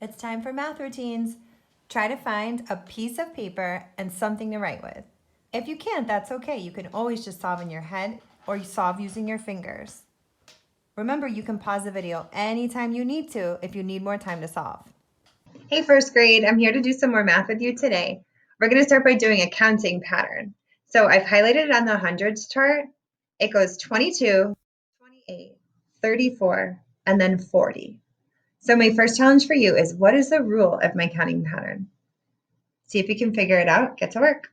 It's time for math routines. Try to find a piece of paper and something to write with. If you can't, that's okay. You can always just solve in your head or you solve using your fingers. Remember, you can pause the video anytime you need to if you need more time to solve. Hey, first grade, I'm here to do some more math with you today. We're going to start by doing a counting pattern. So I've highlighted it on the hundreds chart. It goes 22, 28, 34, and then 40. So my first challenge for you is, what is the rule of my counting pattern? See if you can figure it out. Get to work.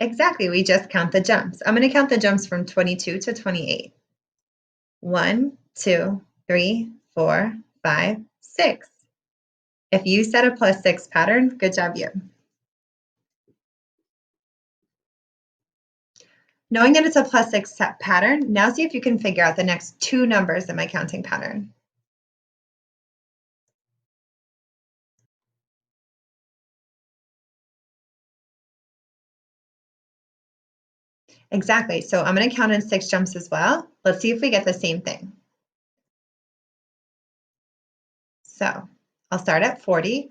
Exactly, we just count the jumps. I'm going to count the jumps from 22 to 28. 1, 2, 3, 4, 5, 6. If you set a +6 pattern, good job you. Knowing that it's a +6 pattern, now see if you can figure out the next two numbers in my counting pattern. Exactly, so I'm going to count in 6 jumps as well. Let's see if we get the same thing. So I'll start at 40.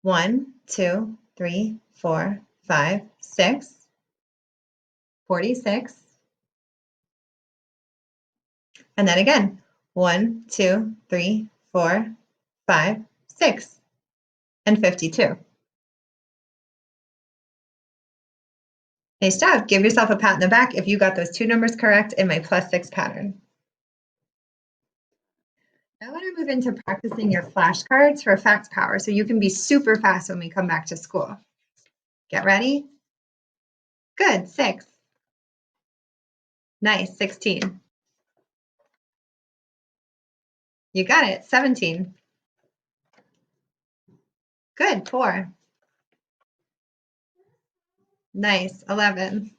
1, 2, 3, 4, 5, 6. 46. And then again, 1, 2, 3, 4, 5, 6. And 52. Nice job. Give yourself a pat in the back if you got those two numbers correct in my +6 pattern. I want to move into practicing your flashcards for fact power so you can be super fast when we come back to school. Get ready? Good, 6. Nice, 16. You got it, 17. Good, 4. Nice, 11.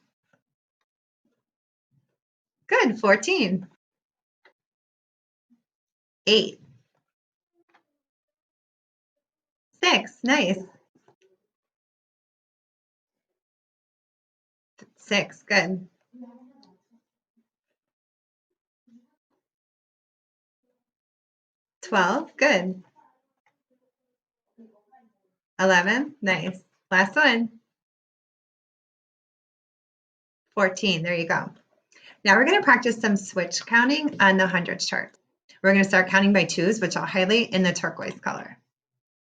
Good, 14. 8. 6, nice. 6, good. 12, good. 11, nice. Last one. 14, there you go. Now we're going to practice some switch counting on the hundreds chart. We're going to start counting by twos, which I'll highlight in the turquoise color.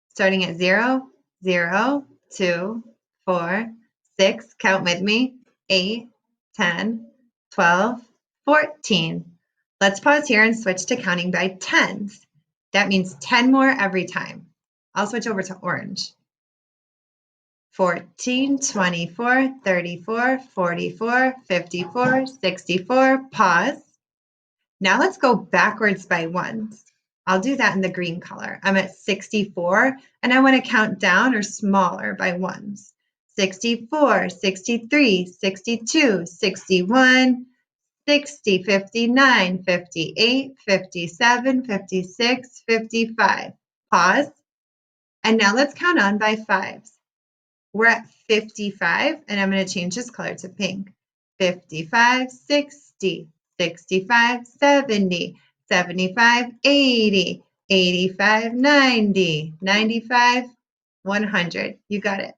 Starting at 0, 0, 2, 4, 6, count with me, 8, 10, 12, 14. Let's pause here and switch to counting by tens. That means 10 more every time. I'll switch over to orange. 14, 24, 34, 44, 54, 64, pause. Now let's go backwards by ones. I'll do that in the green color. I'm at 64, and I want to count down or smaller by ones. 64, 63, 62, 61, 60, 59, 58, 57, 56, 55. Pause. And now let's count on by fives. We're at 55, and I'm going to change this color to pink. 55, 60, 65, 70, 75, 80, 85, 90, 95, 100. You got it.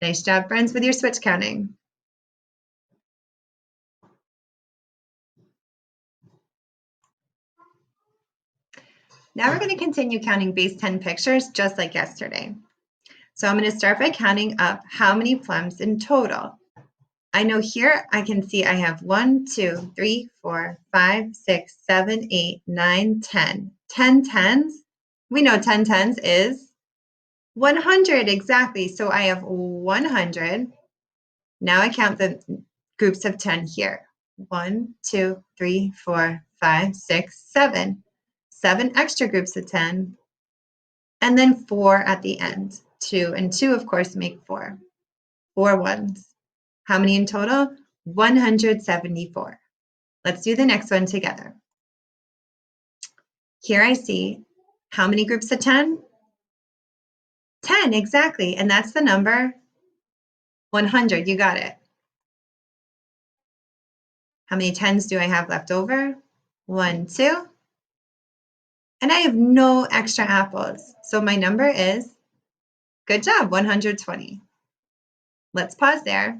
Nice job, friends, with your switch counting. Now we're going to continue counting base 10 pictures just like yesterday. So I'm going to start by counting up how many plums in total. I know here I can see I have 1, 2, 3, 4, 5, 6, 7, 8, 9, 10. 10 tens. We know 10 tens is 100 exactly. So I have 100. Now I count the groups of 10 here. 1, 2, 3, 4, 5, 6, 7. 7 extra groups of 10. And then 4 at the end. 2 and 2, of course, make 4. 4 ones. How many in total? 174. Let's do the next one together. Here I see how many groups of 10? 10, exactly. And that's the number 100. You got it. How many 10s do I have left over? 1, 2. And I have no extra apples. So my number is, good job, 120. Let's pause there.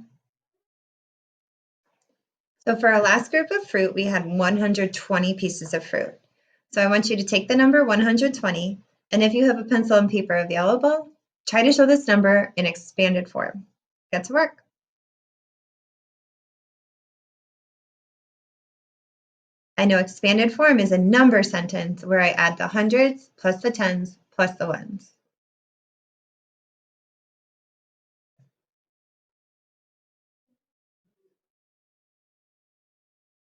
So for our last group of fruit, we had 120 pieces of fruit. So I want you to take the number 120, and if you have a pencil and paper available, try to show this number in expanded form. Get to work. I know expanded form is a number sentence where I add the hundreds plus the tens plus the ones.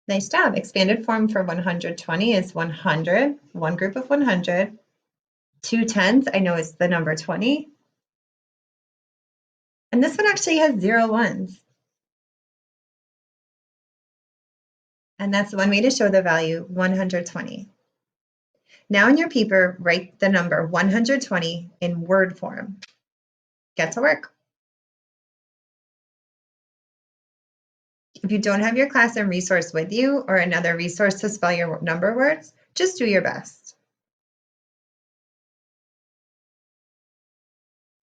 Nice job. Expanded form for 120 is 100, one group of 100. 2 tens, I know is the number 20. And this one actually has 0 ones. And that's one way to show the value 120. Now in your paper, write the number 120 in word form. Get to work. If you don't have your class and resource with you or another resource to spell your number words, just do your best.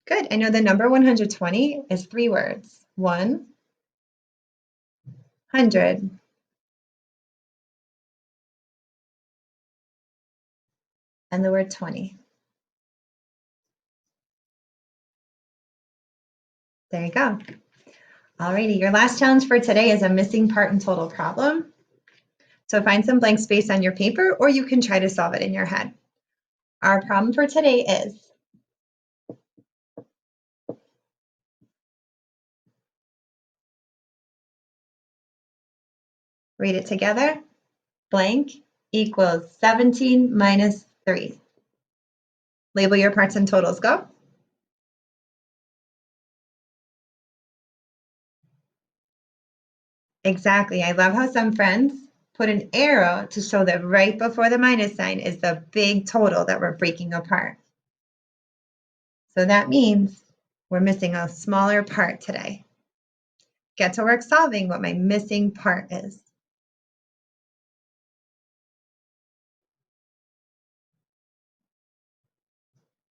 Good. I know the number 120 is 3 words. 100. And the word 20. There you go. Alrighty, your last challenge for today is a missing part in total problem. So find some blank space on your paper, or you can try to solve it in your head. Our problem for today is read it together. Blank equals 17 minus 3. Label your parts and totals. Go. Exactly. I love how some friends put an arrow to show that right before the minus sign is the big total that we're breaking apart. So that means we're missing a smaller part today. Get to work solving what my missing part is.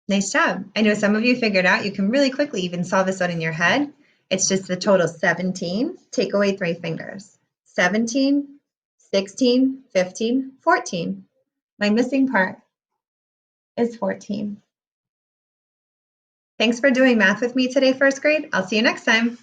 Nice job. I know some of you figured out you can really quickly even solve this one in your head. It's just the total 17. Take away 3 fingers. 17, 16, 15, 14. My missing part is 14. Thanks for doing math with me today, first grade. I'll see you next time.